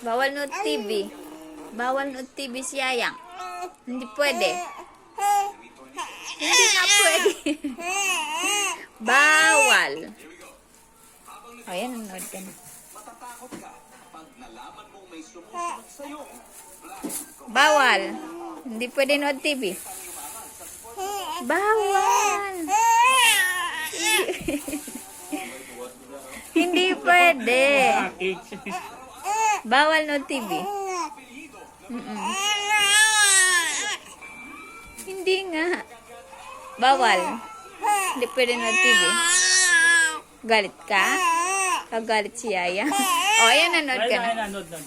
Bawal nood TV. Bawal nood TV si Yayang. Hindi pwede. Hindi nga pwede. Bawal. O, yan, nanood ka na. Bawal. Hindi pwede nood TV. Bawal. Hindi pwede. Bawal nood TV. Hindi nga. Bawal. Hindi pwede nood TV. Galit ka? Kagalit si Yaya. O, ayan, nanood ka na. Nanood na.